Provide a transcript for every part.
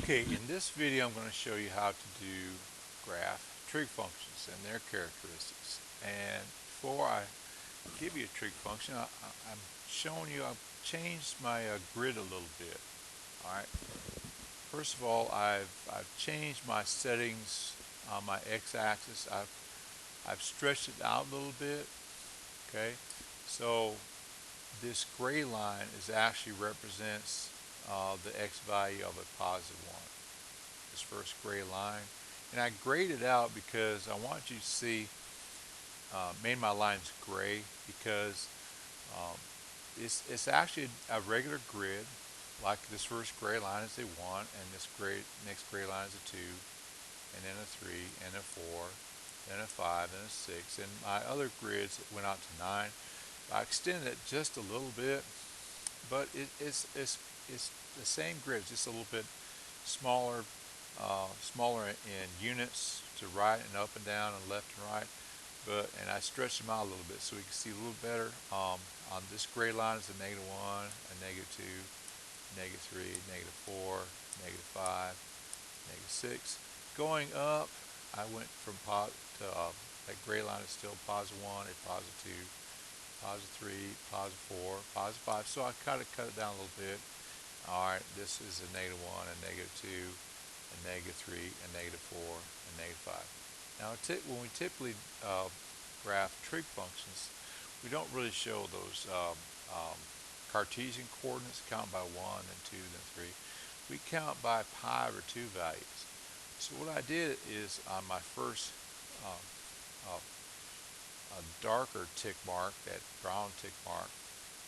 Okay, in this video I'm going to show you how to do graph trig functions and their characteristics. And before I give you a trig function, I'm showing you I've changed my grid a little bit. All right. First of all, I've changed my settings on my x-axis. I've stretched it out a little bit. Okay, so this gray line is actually represents the x value of a positive one. This first gray line, and I grayed it out because I want you to see, made my lines gray because um, it's actually a regular grid, like this first gray line is a 1, and this next gray line is a 2, and then a 3, and a 4, then a 5, and a 6, and my other grids went out to 9. I extended it just a little bit, but it's the same grid, just a little bit smaller, smaller in units to right and up and down and left and right. And I stretched them out a little bit so we can see a little better. On this gray line is a -1, a -2, -3, -4, -5, -6. Going up, I went from to that gray line is still +1, a +2, +3, +4, +5. So I kind of cut it down a little bit. All right, this is a -1, a -2, a -3, a -4, a -5. Now, when we typically graph trig functions, we don't really show those Cartesian coordinates, count by 1, then 2, then 3. We count by pi/2 values. So what I did is on my first um, uh, darker tick mark, that brown tick mark,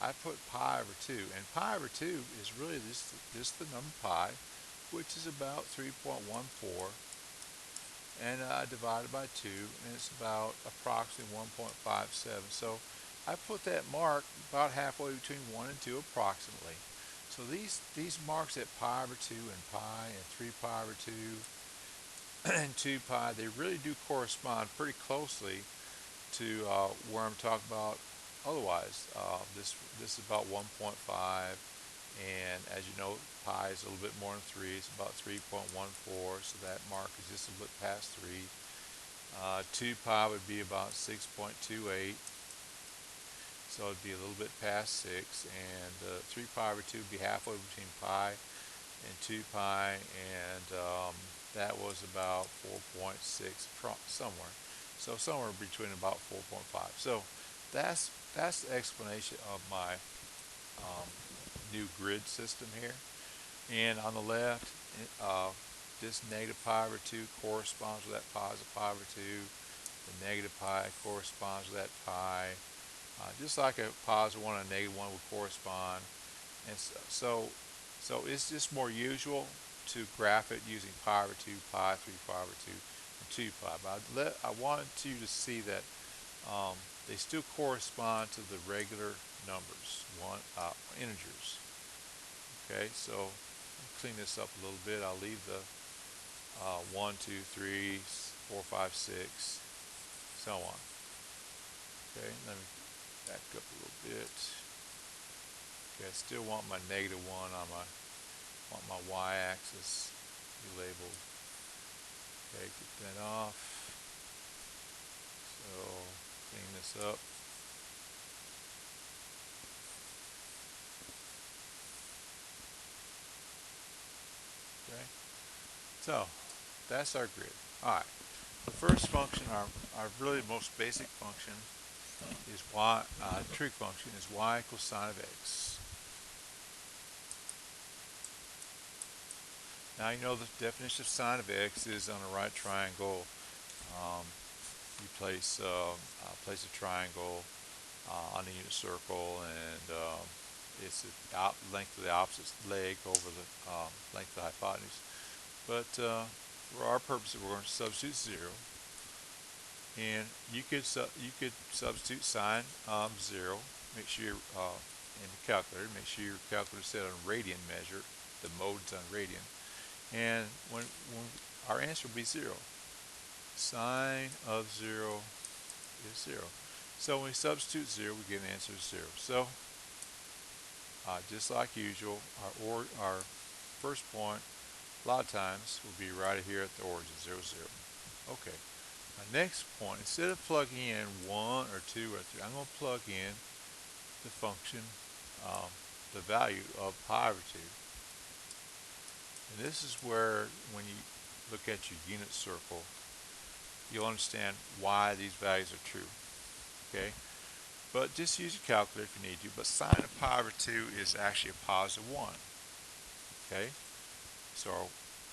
I put pi/2, and pi/2 is really this the number pi, which is about 3.14, and I divided by 2, and it's about approximately 1.57. So I put that mark about halfway between 1 and 2 approximately. So these marks at pi/2 and pi and 3 pi/2 and 2 pi, they really do correspond pretty closely to where I'm talking about otherwise. This is about 1.5, and as you know, pi is a little bit more than 3. It's about 3.14, so that mark is just a little bit past 3. 2 pi would be about 6.28, so it'd be a little bit past 6, and 3 pi/2 would be halfway between pi and 2 pi, and that was about 4.6 somewhere. So somewhere between about 4.5. So that's the explanation of my new grid system here. And on the left, this -pi/2 corresponds with that positive pi/2. The negative pi corresponds with that pi. Just like a +1 and a -1 would correspond. And so it's just more usual to graph it using pi/2, pi, 3 pi/2, and 2 pi. But I wanted you to see that they still correspond to the regular numbers, integers. Okay, so I'll clean this up a little bit. I'll leave the 1, 2, 3, 4, 5, 6, so on. Okay, let me back up a little bit. Okay, I still want my -1 on my y-axis be labeled. Okay, get that off. So clean this up. Okay, so that's our grid. All right, the first function, our really most basic function, is trig function is y equals sine of x. Now you know the definition of sine of x is on a right triangle. You place a triangle on a unit circle, and it's the length of the opposite leg over the length of the hypotenuse. But for our purposes, we're going to substitute 0, and you could substitute sine 0. Make sure you're in the calculator. Make sure your calculator is set on radian measure. The mode's on radian, and when our answer will be 0. Sine of 0 is 0. So when we substitute 0, we get an answer of 0. So just like usual, our first point A lot of times will be right here at the origin, 0, 0. Okay, my next point, instead of plugging in 1 or 2 or 3, I'm going to plug in the function, the value of pi over 2. And this is where, when you look at your unit circle, you'll understand why these values are true. Okay, but just use your calculator if you need to. But sine of pi over 2 is actually a positive 1. Okay, so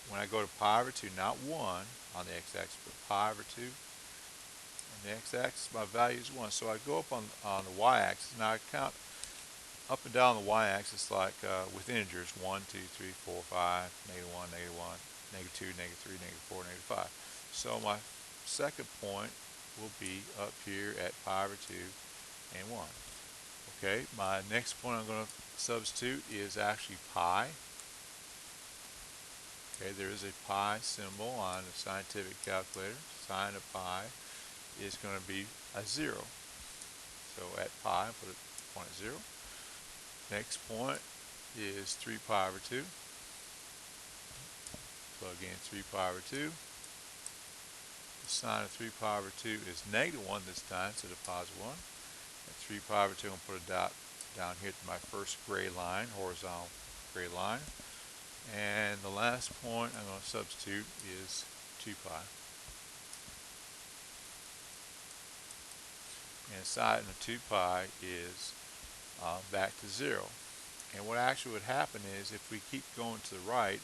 when I go to pi over 2, not 1 on the x-axis, but pi over 2, on the x-axis, my value is 1. So I go up on the y-axis. Now I count up and down the y-axis like with integers, 1, 2, 3, 4, 5, negative 1, negative 1, negative 2, negative 3, negative 4, negative 5. So my second point will be up here at pi over 2 and 1. Okay, my next point I'm going to substitute is actually pi. Okay, there is a pi symbol on the scientific calculator. Sine of pi is going to be a 0. So at pi, put a point at 0. Next point is 3 pi over 2. Plug in 3 pi over 2. The sine of 3 pi over 2 is negative 1 this time instead of positive 1. At 3 pi over 2, I'm going to put a dot down here to my first gray line, horizontal gray line. And the last point I'm going to substitute is 2 pi. And sine of 2 pi is back to 0. And what actually would happen is, if we keep going to the right,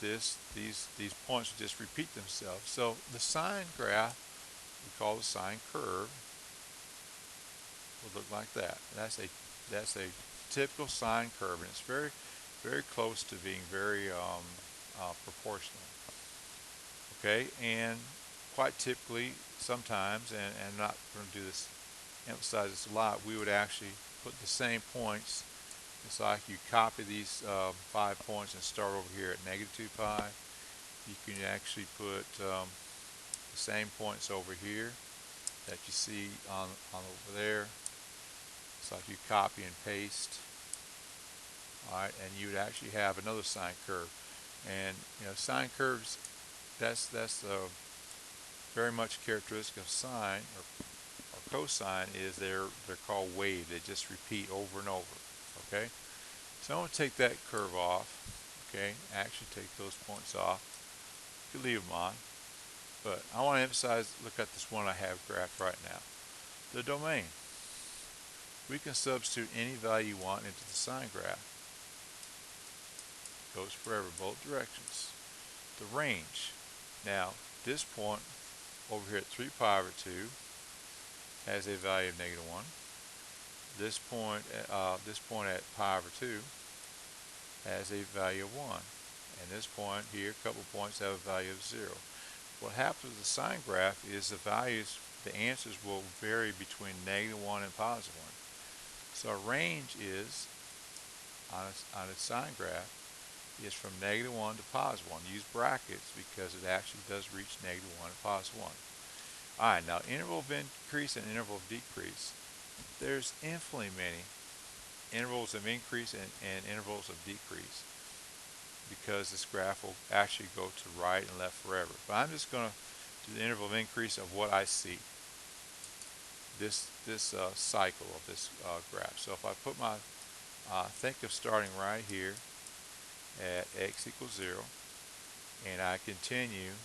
these points would just repeat themselves. So the sine graph, we call the sine curve, would look like that. That's a typical sine curve, and it's very, very close to being very proportional. Okay, and quite typically, sometimes, and I'm not going to do this, emphasize this a lot, we would actually put the same points. It's like you copy these 5 points and start over here at negative 2 pi. You can actually put the same points over here that you see on over there. It's like you copy and paste. Alright, and you would actually have another sine curve. And sine curves, that's very much characteristic of sine or cosine, is they're called wave. They just repeat over and over. Okay, so I'm going to take that curve off. Okay, actually take those points off. You can leave them on, but I want to emphasize, look at this one I have graphed right now, the domain. We can substitute any value you want into the sine graph. Goes forever, both directions. The range. Now, this point over here at 3 pi over 2 has a value of negative 1. This point at pi over 2 has a value of 1. And this point here, a couple points, have a value of 0. What happens with the sine graph is the values, the answers will vary between negative 1 and positive 1. So a range is, on a sine graph, is from negative 1 to positive 1. Use brackets because it actually does reach negative 1 and positive 1. Alright, now interval of increase and interval of decrease. There's infinitely many intervals of increase and intervals of decrease, because this graph will actually go to right and left forever. But I'm just going to do the interval of increase of what I see. This cycle of this graph. So if I put my, think of starting right here at x equals 0, and I continue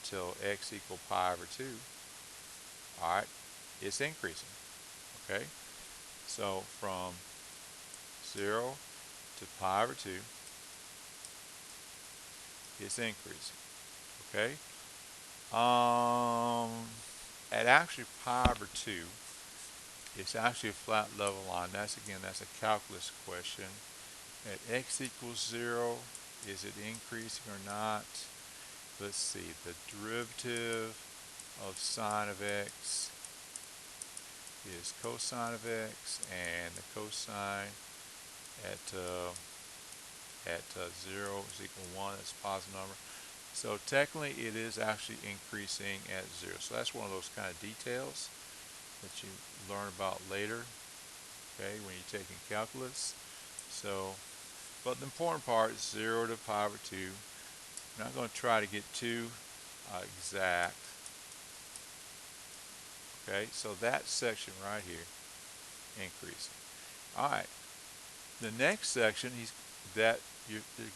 till x equals pi over 2. Alright, it's increasing. Okay, so from 0 to pi over 2, it's increasing. Okay, at actually pi over 2, it's actually a flat level line. That's a calculus question. At x equals 0, is it increasing or not? Let's see, the derivative of sine of x is cosine of x, and the cosine at 0 is equal to 1. That's a positive number. So technically it is actually increasing at 0. So that's one of those kind of details that you learn about later, okay, when you're taking calculus. So But the important part is 0 to pi over 2. I'm not going to try to get too exact. Okay, so that section right here, increasing. All right, the next section, the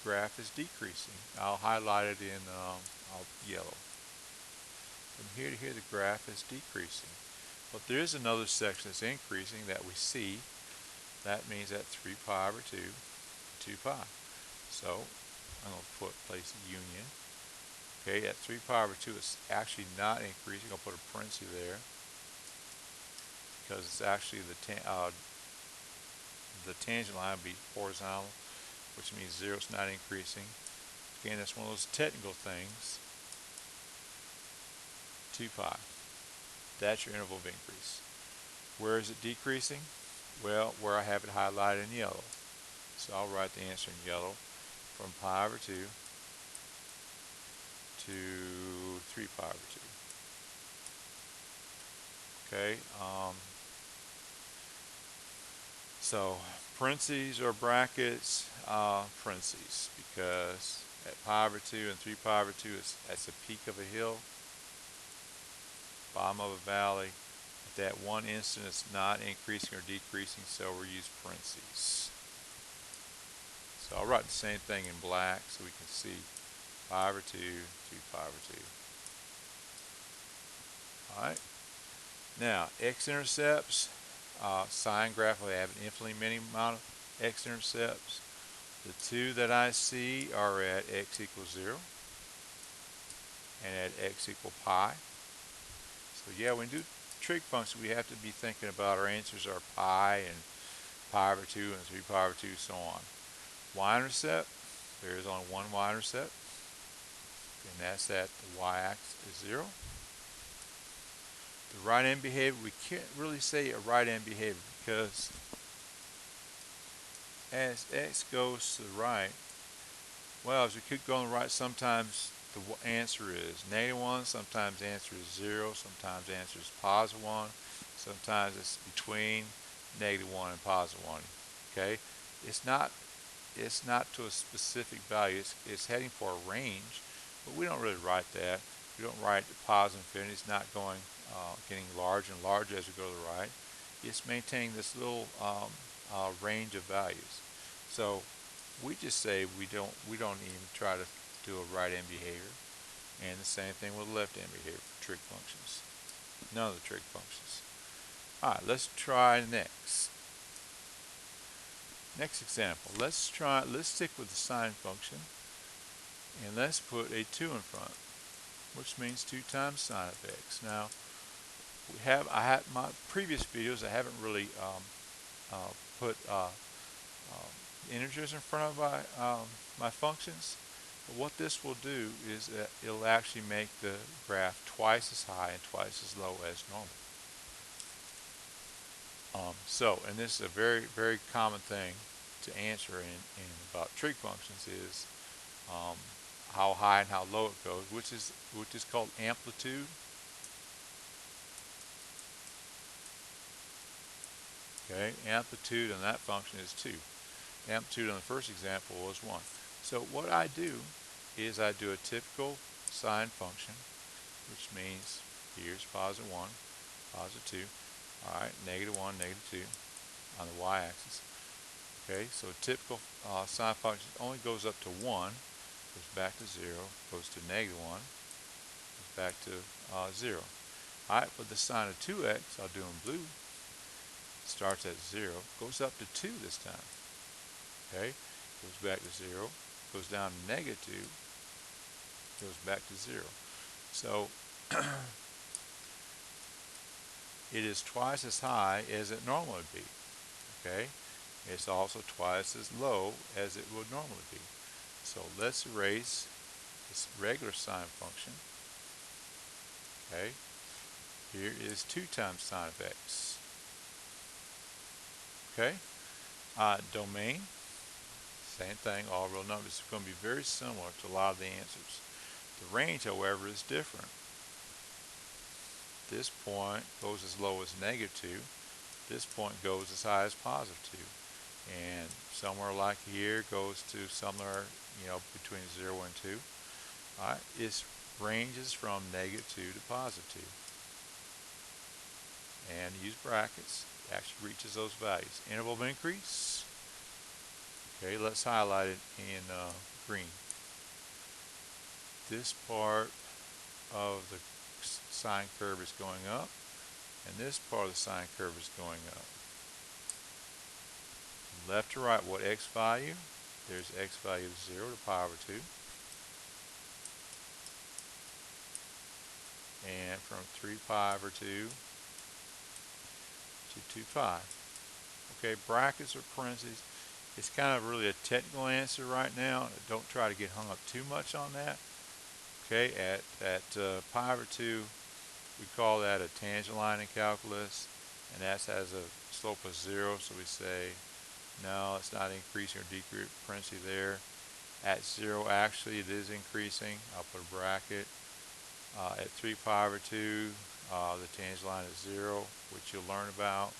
graph is decreasing. I'll highlight it in yellow. From here to here, the graph is decreasing. But there is another section that's increasing that we see. That means that 3 pi over 2, 2 pi. So I'm going to place a union. Okay, at 3 pi over 2 is actually not increasing. I'll put a parenthesis there because it's actually the tangent line will be horizontal, which means 0 is not increasing. Again, that's one of those technical things. 2 pi. That's your interval of increase. Where is it decreasing? Well, where I have it highlighted in yellow. So I'll write the answer in yellow, from pi over 2 to 3 pi over 2. Okay, so parentheses or brackets, parentheses, because at pi over 2 and 3 pi over 2, that's the peak of a hill, bottom of a valley. At that one instant, it's not increasing or decreasing, so we'll use parentheses. So I'll write the same thing in black so we can see pi over 2, 3 pi over 2. Alright, now x-intercepts, sine graph will have an infinitely many amount of x-intercepts. The two that I see are at x equals 0 and at x equal pi. So yeah, when we do trig functions, we have to be thinking about our answers are pi and pi over 2 and 3 pi over 2, so on. Y-intercept, there is only one y-intercept, and that's at the y-axis is 0. The right-hand behavior, we can't really say a right-hand behavior because as x goes to the right, well, as we keep going to the right, sometimes the answer is -1, sometimes the answer is 0, sometimes the answer is +1, sometimes it's between -1 and +1. Okay, it's not to a specific value. It's heading for a range, but we don't really write that. We don't write the positive infinity. It's not going getting larger and larger as we go to the right. It's maintaining this little range of values. So we just say we don't even try to do a right-hand behavior, and the same thing with left-hand behavior for trig functions. None of the trig functions. All right, let's try next. Next example. Let's stick with the sine function, and let's put a 2 in front, which means 2 times sine of x. Now, I have my previous videos. I haven't really put integers in front of my functions. But what this will do is that it'll actually make the graph twice as high and twice as low as normal. And this is a very, very common thing to answer in about trig functions is how high and how low it goes, which is called amplitude. Okay, amplitude on that function is 2. Amplitude on the first example was 1. So what I do is I do a typical sine function, which means here's +1, +2. All right, -1, -2 on the y-axis. Okay, so a typical sine function only goes up to 1, goes back to 0, goes to -1, goes back to 0. All right, with the sine of 2x, I'll do in blue. Starts at 0, goes up to 2 this time. Okay, goes back to 0, goes down to -2, goes back to 0. So it is twice as high as it normally would be. Okay, it's also twice as low as it would normally be. So let's erase this regular sine function. Okay, here is 2 times sine of x. Okay, domain, same thing, all real numbers. It's going to be very similar to a lot of the answers. The range, however, is different. This point goes as low as -2. This point goes as high as +2. And somewhere like here goes to somewhere, between 0 and 2. All right, it ranges from -2 to +2. And use brackets, it actually reaches those values. Interval of increase, okay, let's highlight it in green. This part of the sine curve is going up, and this part of the sine curve is going up. Left to right, what x value? There's x value of 0 to pi over 2. And from 3 pi over 2 to 2 pi. Okay, brackets or parentheses. It's kind of really a technical answer right now. Don't try to get hung up too much on that. Okay, at pi over 2, we call that a tangent line in calculus, and that has a slope of 0, so we say no, it's not increasing or decreasing, parenthesis there. At 0, actually it is increasing. I'll put a bracket. At 3 pi over 2, the tangent line is 0, which you'll learn about.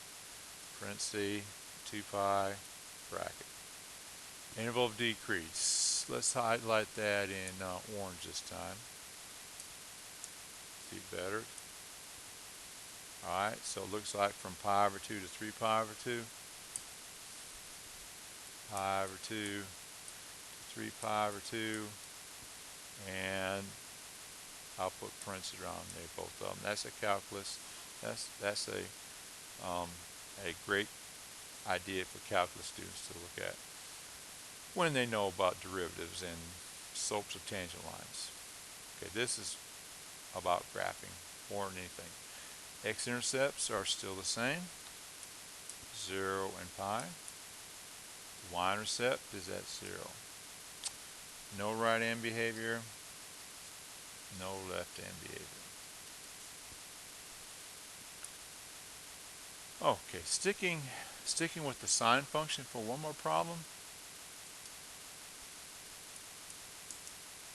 Parenthesis, 2 pi, bracket. Interval of decrease. Let's highlight that in orange this time. See better. Alright, so it looks like from pi over 2 to 3 pi over 2. Pi over 2 to 3 pi over 2. And I'll put parentheses around there, both of them. That's a calculus. That's a great idea for calculus students to look at when they know about derivatives and slopes of tangent lines. Okay, this is about graphing more than anything. X-intercepts are still the same, 0 and pi. The y-intercept is at 0. No right-hand behavior, no left-hand behavior. Okay, sticking with the sine function for one more problem.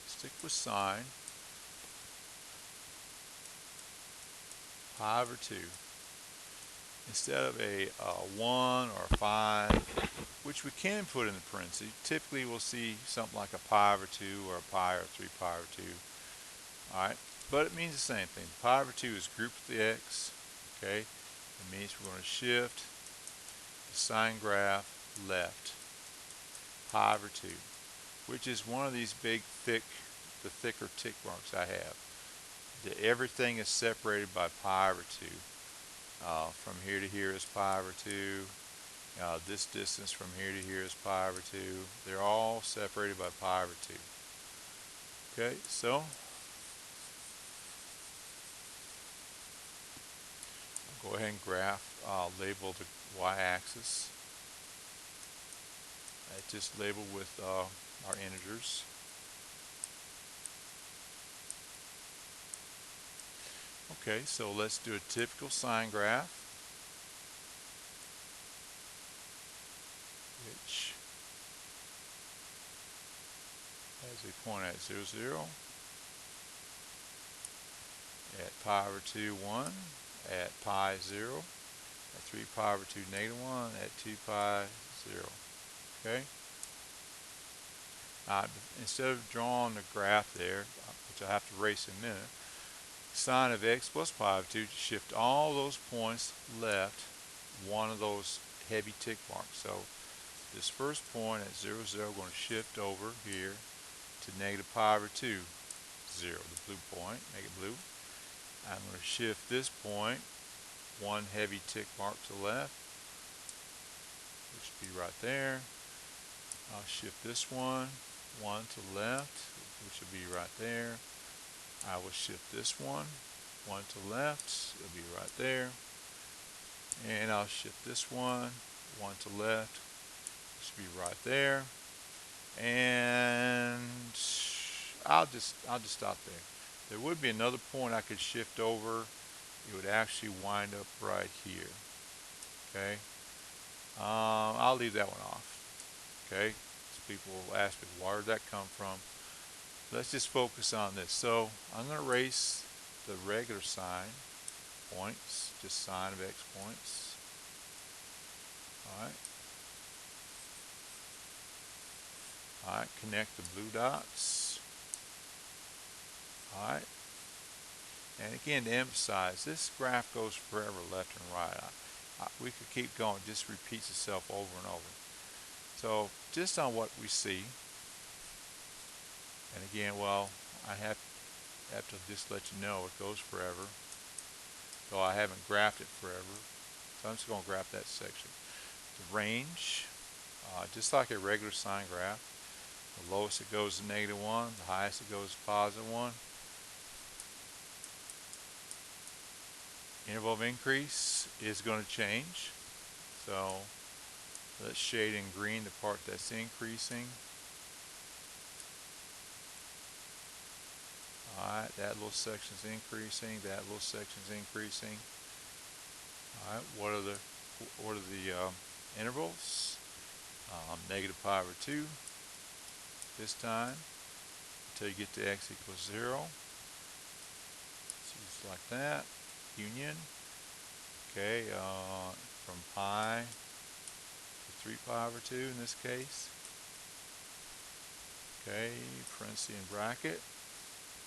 Stick with sine. Pi over 2. Instead of a 1 or 5, which we can put in the parentheses, typically we'll see something like a pi over 2 or a pi or 3 pi over 2. Alright, but it means the same thing. Pi over 2 is grouped with the x. Okay, it means we're going to shift the sine graph left. Pi over 2, which is one of these big, the thicker tick marks I have. Everything is separated by pi over 2. From here to here is pi over 2. This distance from here to here is pi over 2. They're all separated by pi over 2. Okay, so I'll go ahead and graph, label the y-axis. It's just labeled with our integers. Okay, so let's do a typical sine graph, which has a point at 0, 0, at pi over 2, 1, at pi 0, at 3 pi over 2, -1, at 2 pi, 0. Okay? Instead of drawing the graph there, which I have to erase in a minute, sine of x plus pi over 2, shift all those points left, one of those heavy tick marks. So this first point at 0, 0, I'm going to shift over here to negative pi over 2, 0, the blue point, make it blue. I'm going to shift this point, one heavy tick mark to the left, which would be right there. I'll shift this one to the left, which will be right there. I will shift this one to the left, it'll be right there. And I'll shift this one to the left, which will be right there. And I'll just stop there. There would be another point I could shift over. It would actually wind up right here. Okay. I'll leave that one off. Okay. So people will ask me, where did that come from? Let's just focus on this. So I'm going to erase the regular sine points, just sine of x points. Alright. Alright, connect the blue dots. Alright, and again, to emphasize, this graph goes forever left and right. We could keep going, it just repeats itself over and over. So just on what we see, and again, well, I have to just let you know it goes forever, though I haven't graphed it forever. So I'm just going to graph that section. The range, just like a regular sine graph, the lowest it goes is -1, the highest it goes is +1. Interval of increase is going to change. So let's shade in green the part that's increasing. Alright, that little section's increasing, that little section's increasing. Alright, what are the intervals? -pi/2 this time until you get to x equals 0. So just like that. Union. Okay, from pi to 3pi/2 in this case. Okay, parenthesis and bracket.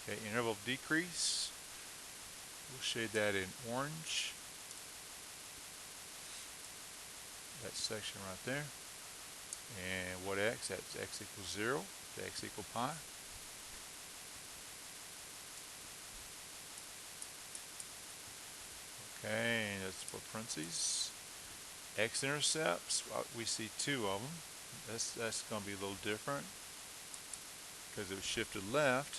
Okay, interval of decrease. We'll shade that in orange. That section right there. And what x? That's x equals 0 to x equal pi. Okay, and that's for parentheses. X-intercepts, we see 2 of them. That's going to be a little different because it was shifted left.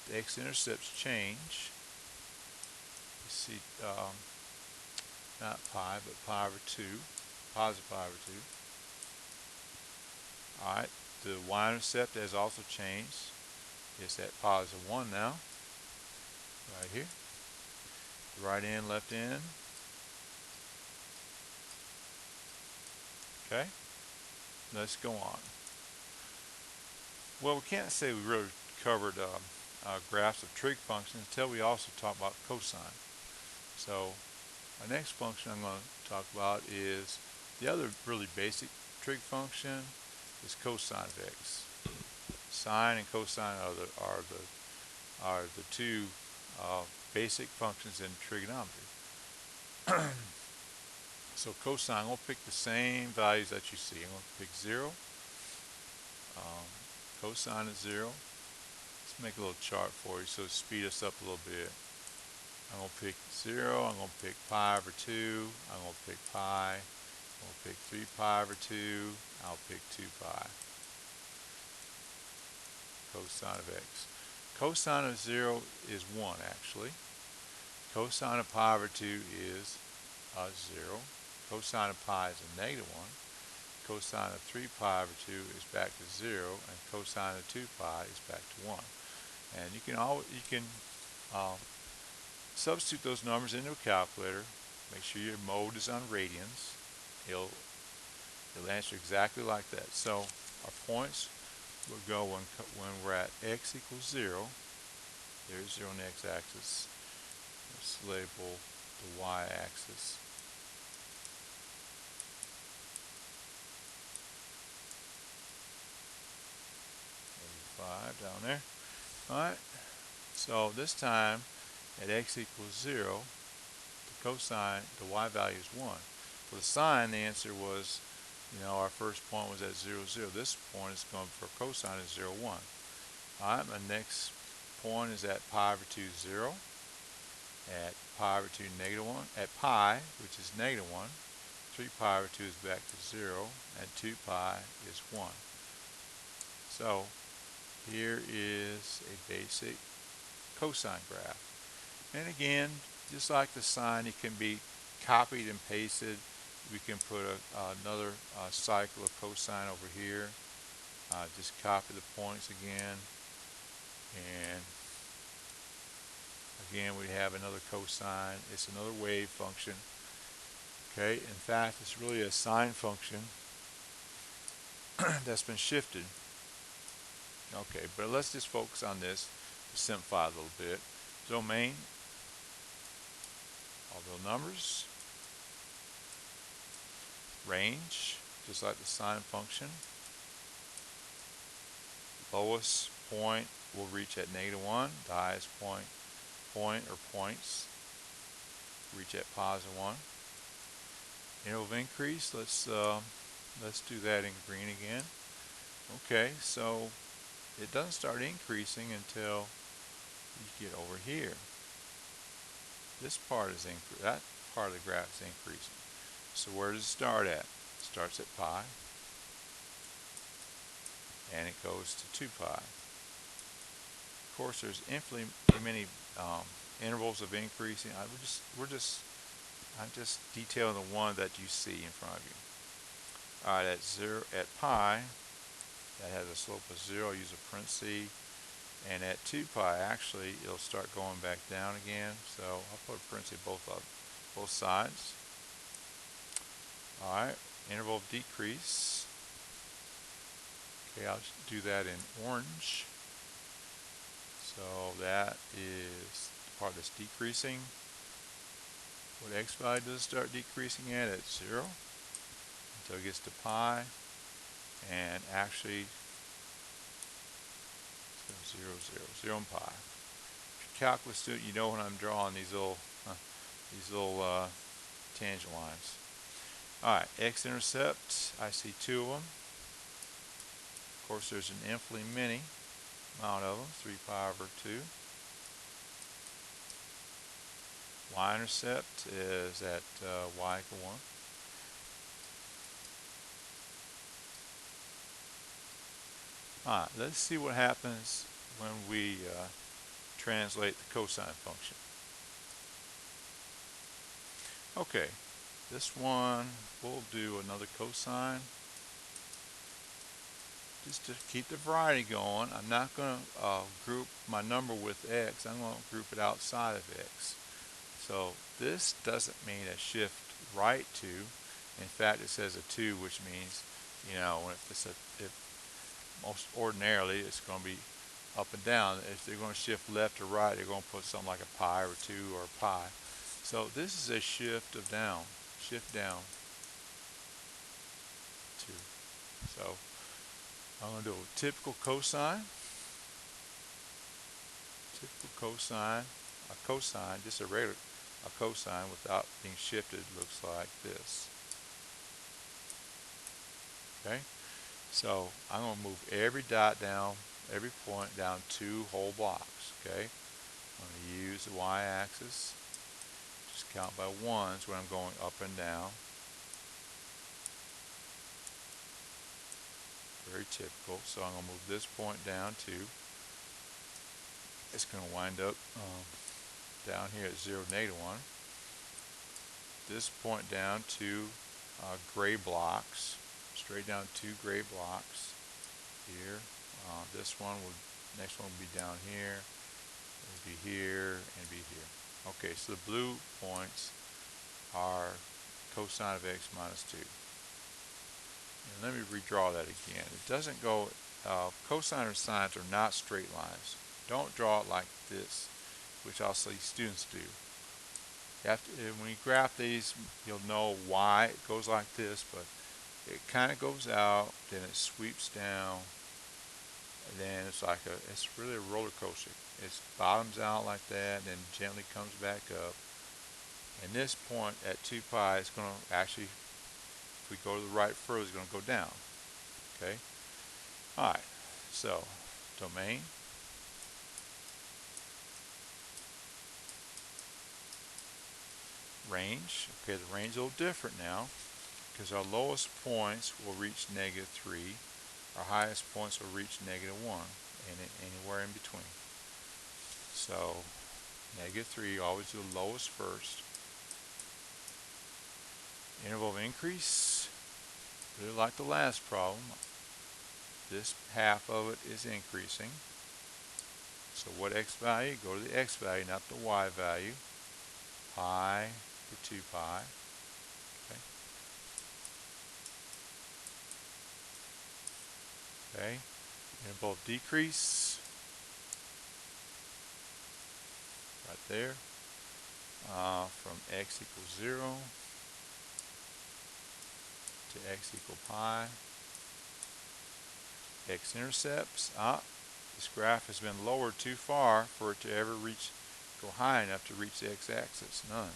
The x-intercepts change. You see, not pi, but pi/2, positive pi/2. Alright, the y-intercept has also changed. It's at +1 now, right here. Right end, left end. Okay, let's go on. Well, we can't say we really covered graphs of trig functions until we also talk about cosine. So our next function I'm going to talk about is the other really basic trig function is cosine of x. Sine and cosine are the two basic functions in trigonometry. So cosine, I'm going to pick the same values that you see. I'm going to pick 0. Cosine is 0. Let's make a little chart for you so speed us up a little bit. I'm going to pick 0. I'm going to pick pi/2. I'm going to pick pi. I'm going to pick 3pi/2. I'll pick 2pi. Cosine of x. Cosine of 0 is 1 actually. Cosine of pi/2 is 0. Cosine of pi is a -1. Cosine of 3pi/2 is back to 0, and cosine of 2pi is back to 1. And you can substitute those numbers into a calculator. Make sure your mode is on radians. It'll answer exactly like that. So our points will go when we're at x equals 0. There's 0 on the x-axis. Let's label the y-axis. 5 down there. Alright, so this time at x equals 0, the cosine, the y value is 1. For the sine, the answer was, our first point was at 0, 0. This point is going for cosine is 0, 1. Alright, my next point is at pi/2, 0. At pi/2, -1. At pi, which is -1, 3pi/2 is back to 0, and 2pi is 1. So here is a basic cosine graph. And again, just like the sine, it can be copied and pasted. We can put another cycle of cosine over here. Just copy the points again. And again, we have another cosine. It's another wave function. Okay, in fact, it's really a sine function that's been shifted. Okay, but let's just focus on this to simplify a little bit. Domain, all the numbers. Range, just like the sine function. lowest point will reach at -1. The highest point or points reach at +1. Interval of increase, let's do that in green again. Okay, so it doesn't start increasing until you get over here. This part is that part of the graph is increasing. So where does it start at? It starts at pi, and it goes to 2 pi. Of course, there's infinitely many intervals of increasing. I'm just detailing the one that you see in front of you. All right, at pi, that has a slope of 0. I'll use a parenthesis. And at 2 pi, actually, it'll start going back down again. So I'll put a parenthesis both sides. All right, interval of decrease. Okay, I'll do that in orange. So that is the part that's decreasing. What x value does it start decreasing at? At 0 until it gets to pi, and actually 0, 0, 0 and pi. If you're a calculus student, you know when I'm drawing these little tangent lines. All right, x-intercept, I see 2 of them. Of course, there's an infinitely many amount of them, 3 pi over 2. Y-intercept is at y equal 1. All right, let's see what happens when we translate the cosine function. Okay, this one, we'll do another cosine. Just to keep the variety going, I'm not going to group my number with x. I'm going to group it outside of x. So this doesn't mean a shift right 2. In fact, it says a 2, which means, you know, if most ordinarily it's going to be up and down. If they're going to shift left or right, they're going to put something like a pi or 2 or a pi. So this is a shift down. 2. So I'm going to do a typical cosine. A cosine, just a cosine without being shifted looks like this. Okay, so I'm going to move every dot down, every point down 2 whole blocks. Okay, I'm going to use the y-axis. Just count by ones when I'm going up and down. Very typical. So I'm going to move this point down 2. It's going to wind up down here at 0, -1. This point down 2 gray blocks, straight down 2 gray blocks here. Next one will be down here, it'll be here, and be here. Okay, so the blue points are cosine of x minus 2. And let me redraw that again. It doesn't go, cosine or sines are not straight lines. Don't draw it like this, which I'll see students do. When you graph these, you'll know why it goes like this, but it kind of goes out, then it sweeps down, and then it's really a roller coaster. It bottoms out like that, and then gently comes back up. And this point at 2 pi is going to actually, if we go to the right further, it's going to go down. Okay? Alright, so domain. Range. Okay, the range is a little different now because our lowest points will reach -3. Our highest points will reach -1 and anywhere in between. So -3, always do the lowest first. Interval of increase, really like the last problem. This half of it is increasing. So what x value? Go to the x value, not the y value. Pi to 2 pi. Okay. Okay. Interval of decrease. Right there. From x equals 0 to x equal pi. x-intercepts. This graph has been lowered too far for it to ever go high enough to reach the x-axis. None.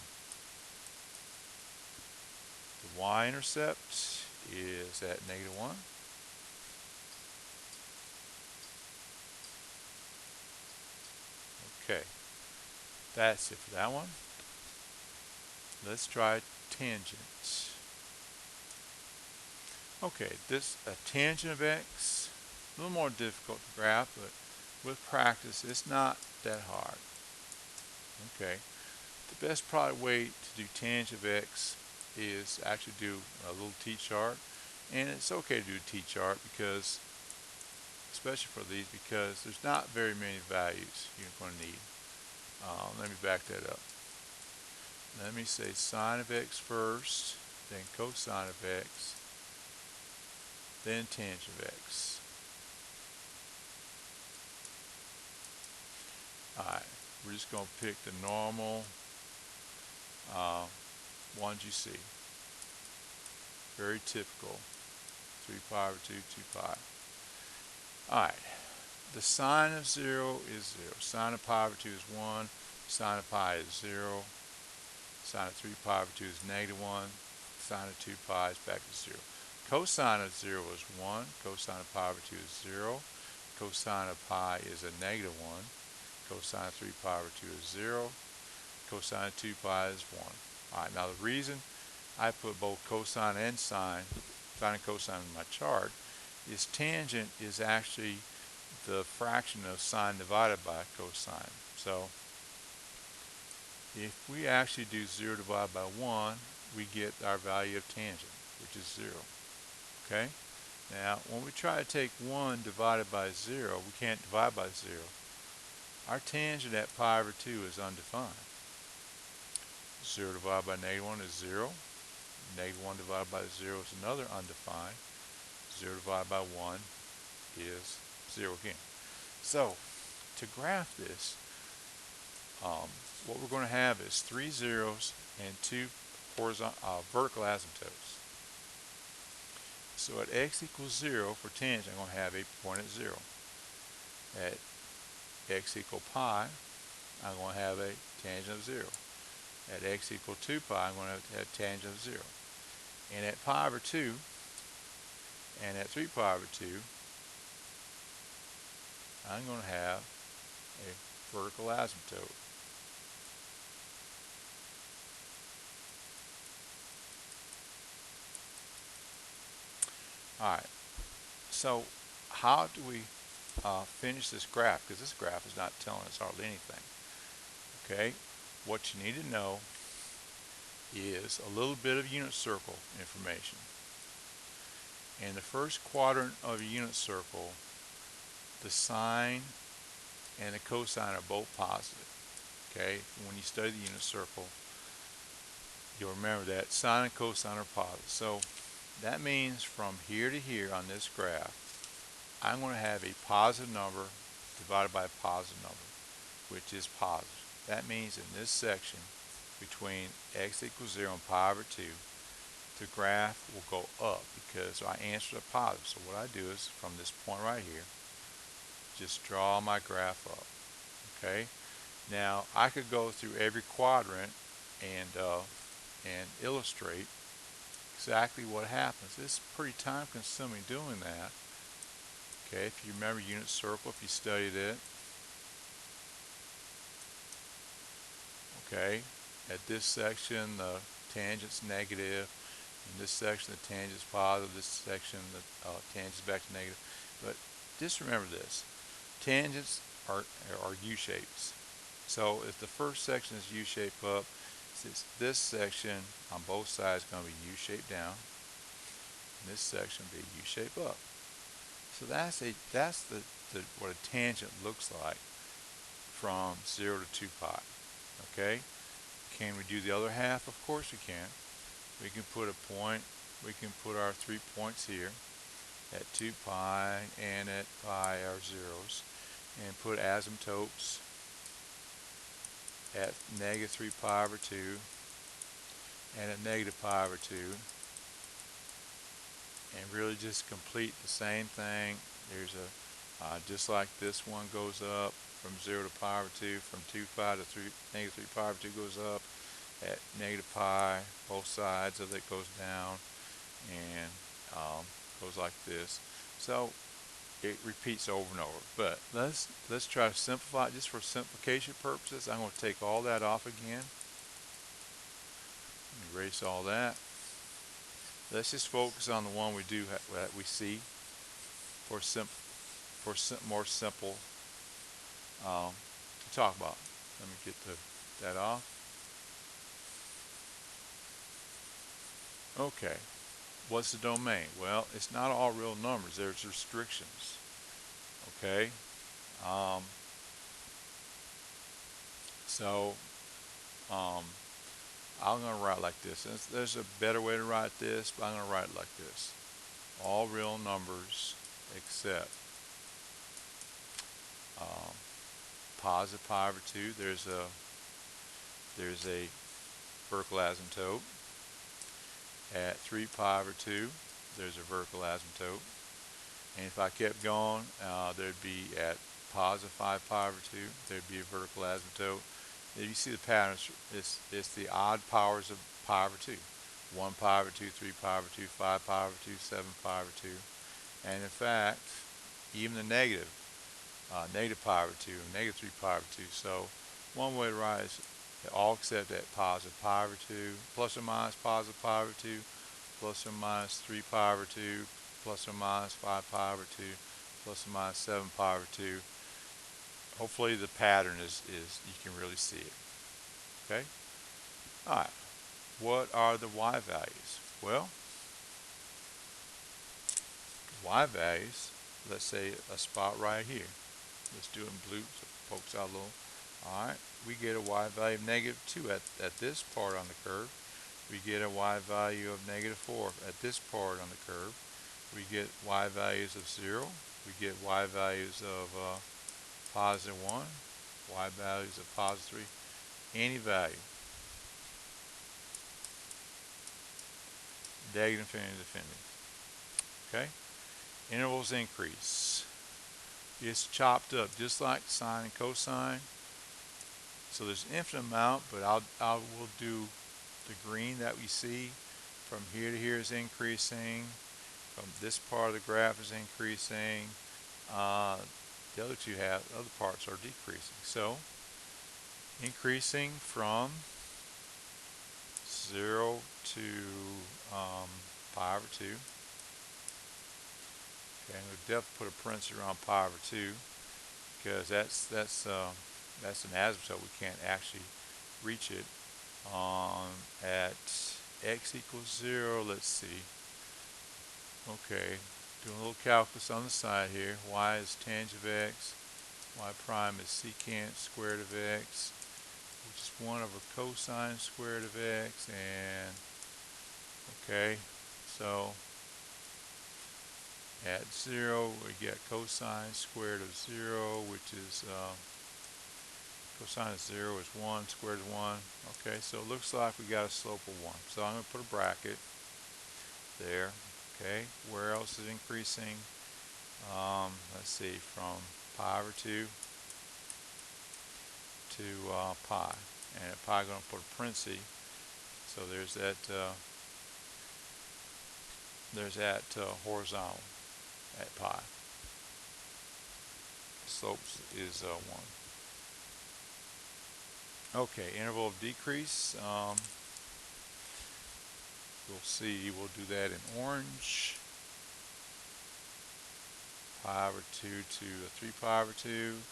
The y-intercept is at -1. Okay, that's it for that one. Let's try tangent. Okay, a tangent of x, a little more difficult to graph, but with practice, it's not that hard. Okay, the best probably way to do tangent of x is to actually do a little t-chart, and it's okay to do a t-chart because, especially for these, because there's not very many values you're going to need. Let me back that up. Let me say sine of x first, then cosine of x, then tangent of x. Alright, we're just going to pick the normal ones you see. Very typical. 3 pi over 2, 2 pi. Alright, the sine of 0 is 0. Sine of pi over 2 is 1. Sine of pi is 0. Sine of 3 pi over 2 is -1. Sine of 2 pi is back to 0. Cosine of 0 is 1. Cosine of pi over 2 is 0. Cosine of pi is a -1. Cosine of 3 pi over 2 is 0. Cosine of 2 pi is 1. Alright, now the reason I put both cosine and sine and cosine in my chart is tangent is actually the fraction of sine divided by cosine. So if we actually do 0 divided by 1, we get our value of tangent, which is 0. Okay? Now, when we try to take 1 divided by 0, we can't divide by 0. Our tangent at pi over 2 is undefined. 0 divided by -1 is 0. -1 divided by 0 is another undefined. 0 divided by 1 is 0 again. So, to graph this, what we're going to have is 3 zeros and 2 vertical asymptotes. So at x equals 0 for tangent, I'm going to have a point at 0. At x equal pi, I'm going to have a tangent of 0. At x equal 2 pi, I'm going to have a tangent of 0. And at pi over 2 and at 3 pi over 2, I'm going to have a vertical asymptote. Alright, so how do we finish this graph? Because this graph is not telling us hardly anything. Okay, what you need to know is a little bit of unit circle information. In the first quadrant of a unit circle, the sine and the cosine are both positive. Okay, when you study the unit circle, you'll remember that sine and cosine are positive. So that means from here to here on this graph, I'm going to have a positive number divided by a positive number, which is positive. That means in this section between x equals 0 and pi over 2, the graph will go up because I answered a positive. So what I do is from this point right here, just draw my graph up. Okay. Now I could go through every quadrant and illustrate exactly what happens. It's pretty time consuming doing that. Okay, if you remember unit circle, if you studied it. Okay, at this section the tangent's negative. In this section the tangent's positive. This section the tangent's back to negative. But just remember this. Tangents are U-shapes. So if the first section is U-shaped up, this section on both sides is going to be U-shaped down. And this section will be U-shaped up. So that's what a tangent looks like from 0 to 2 pi. Okay? Can we do the other half? Of course we can. We can put a point, we can put our 3 points here at 2 pi and at pi, our zeros, and put asymptotes at -3 pi over 2 and at -pi over 2, and really just complete the same thing There's a just like this one goes up from 0 to pi over 2, from 2 pi to 3, negative 3 pi over 2 goes up at negative pi, both sides of it goes down, and goes like this. So it repeats over and over. But let's try to simplify it just for simplification purposes. I'm going to take all that off again. Erase all that. Let's just focus on the one we do that we see for more simple to talk about. Let me get that off. Okay, what's the domain? Well, it's not all real numbers. There's restrictions. Okay, um, so I'm going to write like this. There's a better way to write this, but I'm going to write it like this. All real numbers except um, positive pi over 2. There's a vertical asymptote. At 3 pi over 2, there's a vertical asymptote. And if I kept going, there'd be at positive 5 pi over 2, there'd be a vertical asymptote. You see the pattern, it's the odd powers of pi over 2. 1 pi over 2, 3 pi over 2, 5 pi over 2, 7 pi over 2. And in fact, even the negative pi over 2, negative 3 pi over 2. So one way to write is all except at positive pi over 2, plus or minus positive pi over 2, plus or minus 3 pi over 2, plus or minus 5 pi over 2, plus or minus 7 pi over 2. Hopefully the pattern is you can really see it. Okay? Alright. What are the y values? Well, y values, let's say a spot right here. Let's do it in blue so it pokes out a little. Alright, we get a y value of negative 2 at this part on the curve. We get a y value of negative 4 at this part on the curve. We get y values of 0. We get y values of positive 1, y values of positive 3, any value. Negative infinity to infinity. Okay? Intervals increase. It's chopped up just like sine and cosine. So there's an infinite amount, but I will do the green that we see from here to here is increasing. From this part of the graph is increasing. The other parts are decreasing. So increasing from 0 to pi over 2. Okay, I'm going to definitely put a parenthesis around pi over 2 because that's an asymptote. We can't actually reach it. At x equals 0, let's see. Okay, doing a little calculus on the side here. Y is tangent of x. Y prime is secant squared of x, which is 1 over cosine squared of x. And okay, so at 0 we get cosine squared of 0, which is cosine of 0 is 1, square root of 1. Okay, so it looks like we got a slope of 1. So I'm going to put a bracket there. Okay, where else is increasing? Let's see, from pi over 2 to pi. And at pi, I'm going to put a parenthesis. So there's that horizontal at pi. Slope is 1. Okay, interval of decrease. We'll see, we'll do that in orange. Pi over 2 to 3 pi over 2,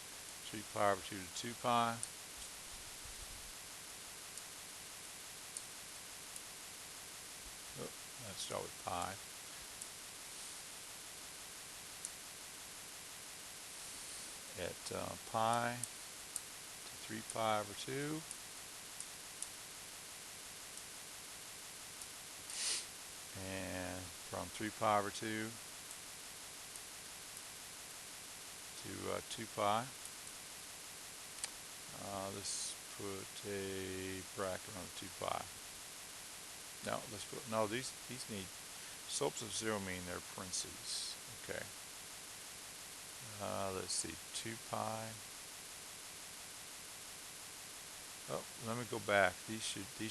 3 pi over 2 to 2 pi. Oh, let's start with pi. At pi to 3 pi over 2. And from 3 pi over 2 to 2 pi. Let's put a bracket on 2 pi. No, these need slopes of 0 mean they're parentheses. Okay. let's see, 2 pi. Oh, let me go back. These should be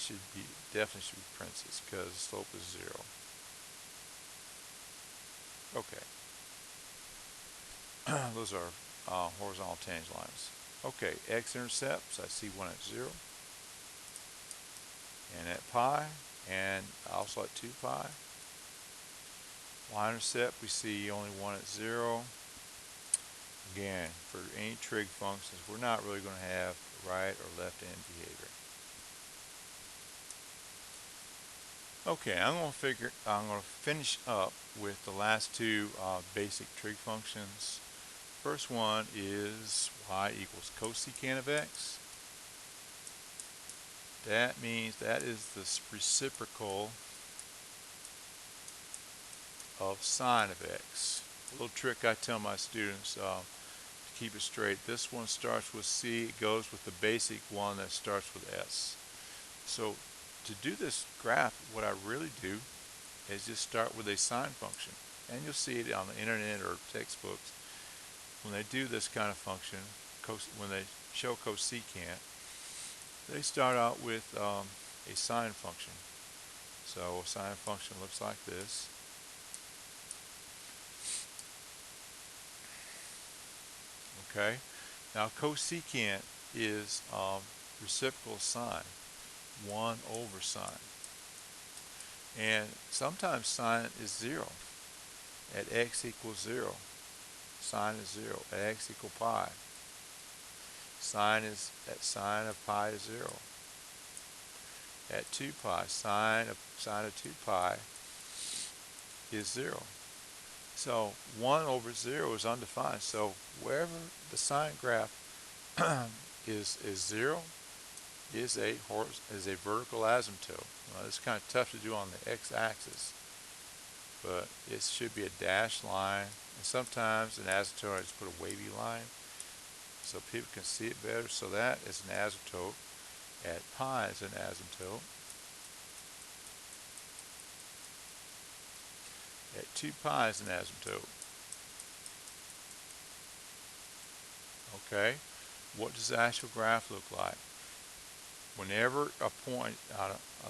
definitely should be parentheses because the slope is 0. Okay. Those are horizontal tangent lines. Okay, x-intercepts, I see one at 0, and at pi, and also at 2 pi. Y-intercept, we see only one at 0. Again, for any trig functions, we're not really going to have right or left-hand behavior. Okay, I'm going to finish up with the last two basic trig functions. First one is y equals cosecant of x. That means that is the reciprocal of sine of x. A little trick I tell my students to keep it straight. This one starts with c, it goes with the basic one that starts with s. So to do this graph, what I really do is just start with a sine function. And you'll see it on the internet or textbooks. When they do this kind of function, when they show cosecant, they start out with a sine function. So a sine function looks like this. Okay. Now cosecant is reciprocal sine, 1 over sine. And sometimes sine is 0. At x equals 0, sine is 0. At x equals pi, sine of pi is 0. At 2 pi, sine of 2 pi is 0. So 1 over 0 is undefined. So wherever the sine graph is 0 is a vertical asymptote. Well, it's kind of tough to do on the x-axis, but it should be a dashed line. And sometimes an asymptote, I just put a wavy line so people can see it better. So that is an asymptote. At pi is an asymptote. At 2 pi is an asymptote. Okay, what does the actual graph look like? Whenever a point,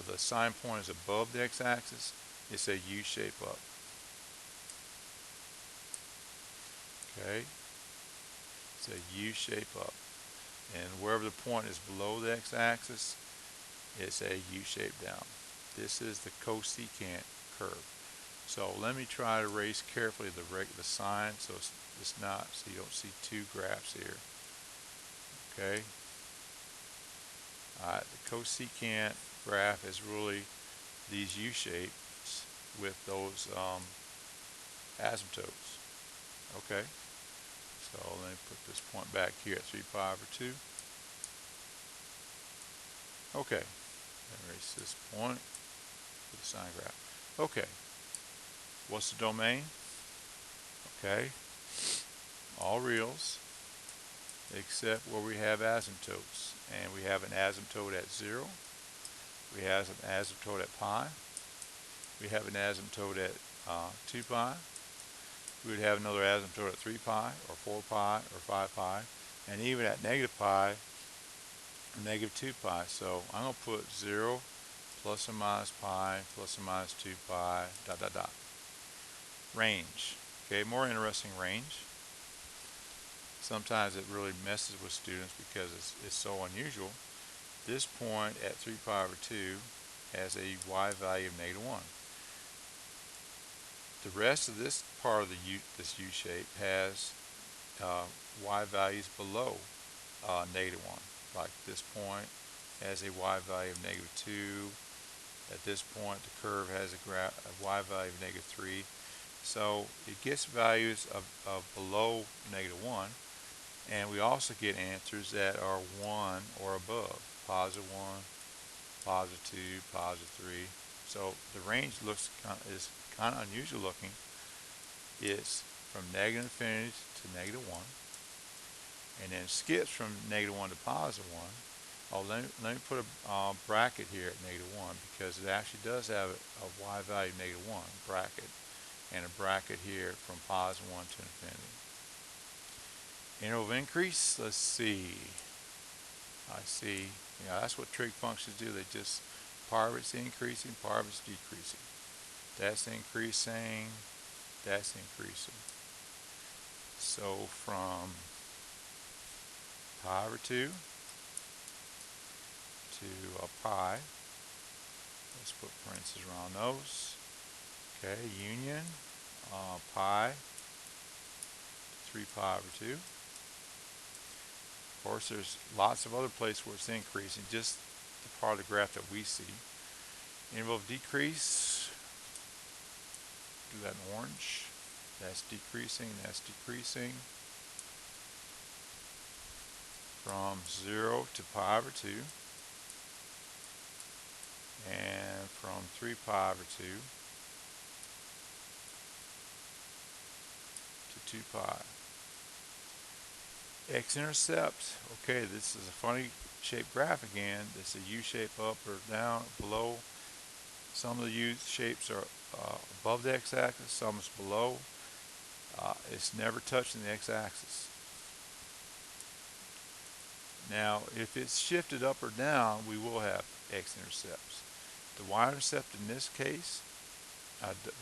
the sine point is above the x-axis, it's a U-shape up. Okay, it's a U-shape up. And wherever the point is below the x-axis, it's a U-shape down. This is the cosecant curve. So let me try to erase carefully the sine so it's not, so you don't see two graphs here. Okay. Alright, the cosecant graph is really these U-shapes with those asymptotes. Okay. So let me put this point back here at 3 pi over 2. Okay. Erase this point for the sine graph. Okay. What's the domain? Okay. All reals except where we have asymptotes. And we have an asymptote at 0. We have an asymptote at pi. We have an asymptote at 2 pi. We would have another asymptote at 3 pi, or 4 pi, or 5 pi. And even at negative pi, or negative 2 pi. So I'm going to put 0, plus or minus pi, plus or minus 2 pi, dot, dot, dot. Range. Okay, more interesting range. Sometimes it really messes with students because it's so unusual. This point at 3 pi over 2 has a y value of negative 1. The rest of this part of this U shape has y values below negative 1. Like this point has a y value of negative 2. At this point, the curve has a y value of negative 3. So it gets values of below negative 1. And we also get answers that are 1 or above, positive 1, positive 2, positive 3. So the range is kind of unusual looking. It's from negative infinity to negative 1, and then skips from negative 1 to positive 1. Oh, let me put a bracket here at negative 1 because it actually does have a y value of negative 1 bracket, and a bracket here from positive 1 to infinity. Interval of increase, let's see. I see, that's what trig functions do. They just, part of it's increasing, part of it's decreasing. That's increasing, that's increasing. So from pi over 2 to pi, let's put parentheses around those. Okay, union, pi, 3 pi over 2. Of course, there's lots of other places where it's increasing, just the part of the graph that we see. Interval of decrease, do that in orange. That's decreasing, that's decreasing. From 0 to pi over 2. And from 3 pi over 2 to 2 pi. X-intercept, okay, this is a funny shaped graph again. This is a U shape up or down, below. Some of the U shapes are above the x-axis, some is below. It's never touching the x-axis. Now, if it's shifted up or down, we will have x-intercepts. The y-intercept in this case,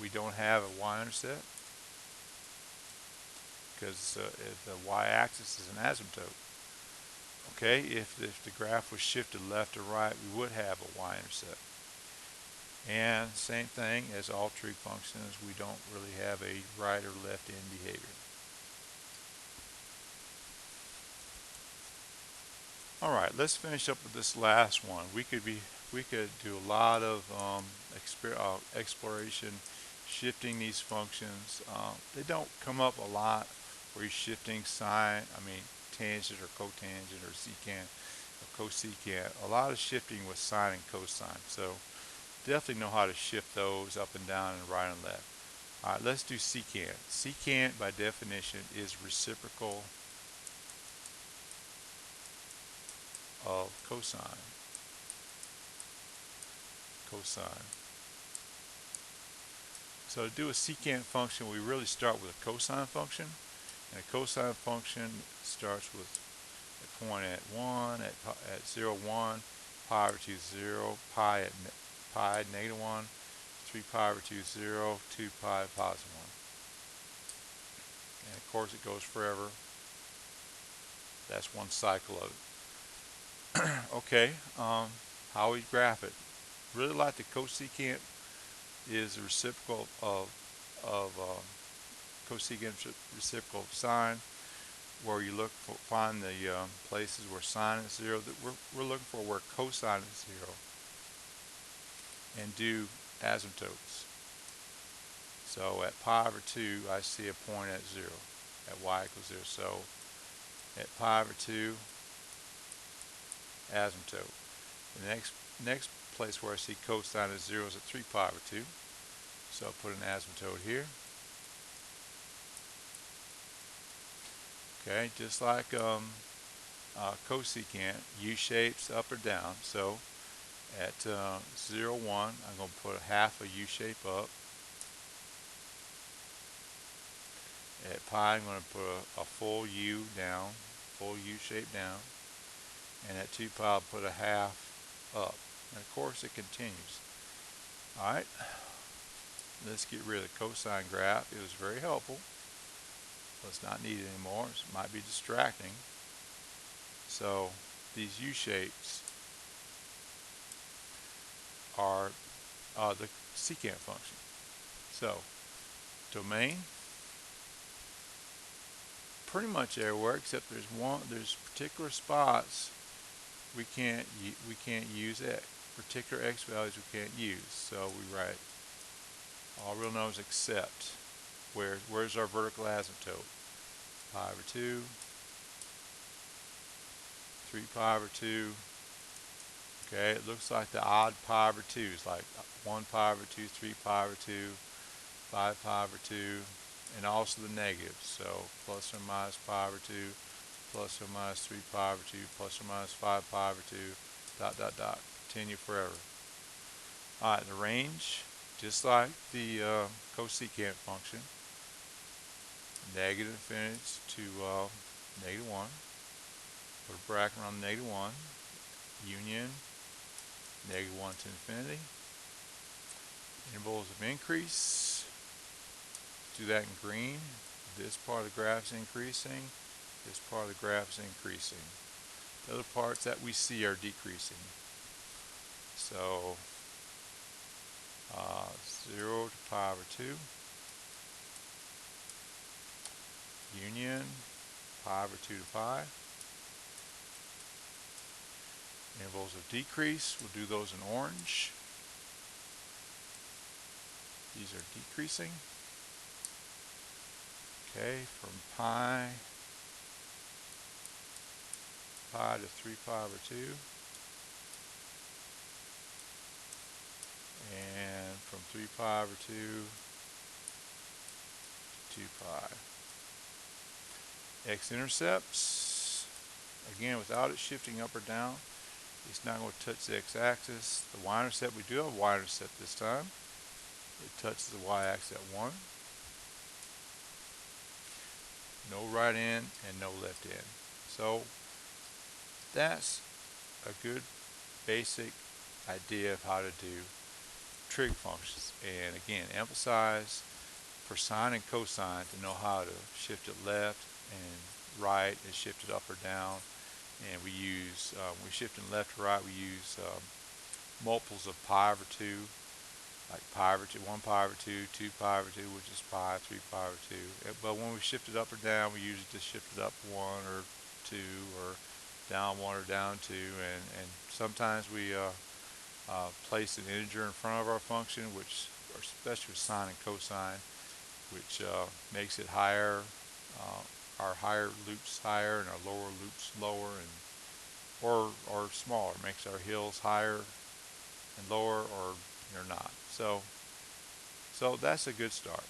we don't have a y-intercept because the y-axis is an asymptote. Okay, if the graph was shifted left or right, we would have a y-intercept. And same thing as all trig functions, we don't really have a right or left end behavior. Alright, let's finish up with this last one. We could do a lot of exploration shifting these functions. They don't come up a lot where you're shifting tangent or cotangent or secant or cosecant. A lot of shifting with sine and cosine. So definitely know how to shift those up and down and right and left. Alright, let's do secant. Secant by definition is reciprocal of cosine. So to do a secant function, we really start with a cosine function. And a cosine function starts with a point at 1, at 0, 1, pi over 2, 0, pi at pi, negative 1, 3 pi over 2, 0, 2 pi, positive 1. And of course it goes forever. That's one cycle of it. Okay, how we graph it. Really like the cosecant is the reciprocal of cosecant reciprocal of sine, where you find the places where sine is 0. That we're looking for where cosine is 0, and do asymptotes. So at pi over 2, I see a point at 0, at y equals 0. So at pi over 2, asymptote. The next place where I see cosine is 0 is at 3 pi over 2. So I'll put an asymptote here. Okay, just like cosecant, U shapes up or down. So at 0, 1, I'm going to put half a U shape up. At pi, I'm going to put a full U down, full U shape down. And at 2 pi, I'll put a half up. And of course, it continues. Alright, let's get rid of the cosine graph. It was very helpful. It's not needed anymore. It might be distracting. So these U shapes are the secant function. So domain, pretty much everywhere except there's particular spots we can't use it. Particular x values we can't use. So we write all real numbers except where's our vertical asymptote? Pi over 2, 3 pi over 2. Okay, it looks like the odd pi over 2s, like 1 pi over 2, 3 pi over 2, 5 pi over 2, and also the negatives. So plus or minus pi over 2, plus or minus 3 pi over 2, plus or minus 5 pi over 2, dot, dot, dot. Continue forever. Alright, the range, just like the cosecant function, negative infinity to negative 1. Put a bracket around the negative 1. Union, negative 1 to infinity. Intervals of increase. Do that in green. This part of the graph is increasing. This part of the graph is increasing. The other parts that we see are decreasing. So 0 to pi over 2. Union, pi over 2 to pi. Intervals of decrease, we'll do those in orange. These are decreasing. Okay, from pi to 3 pi over 2. And from 3 pi over 2 to 2 pi. X-intercepts, again without it shifting up or down, it's not going to touch the x-axis. The y-intercept, we do have a y-intercept this time. It touches the y-axis at 1. No right end and no left end. So that's a good basic idea of how to do trig functions. And again, emphasize for sine and cosine to know how to shift it left and right and shift it up or down. And we use, we shift it left to right, we use multiples of pi over 2, like pi over 2, 1 pi over 2, 2 pi over 2, which is pi, 3 pi over 2. But when we shift it up or down, we usually just shift it up 1 or 2 or down 1 or down 2. And sometimes we place an integer in front of our function, which, especially with sine and cosine, which makes it higher, our higher loops higher and our lower loops lower, and or smaller, makes our hills higher and lower, or not. So that's a good start.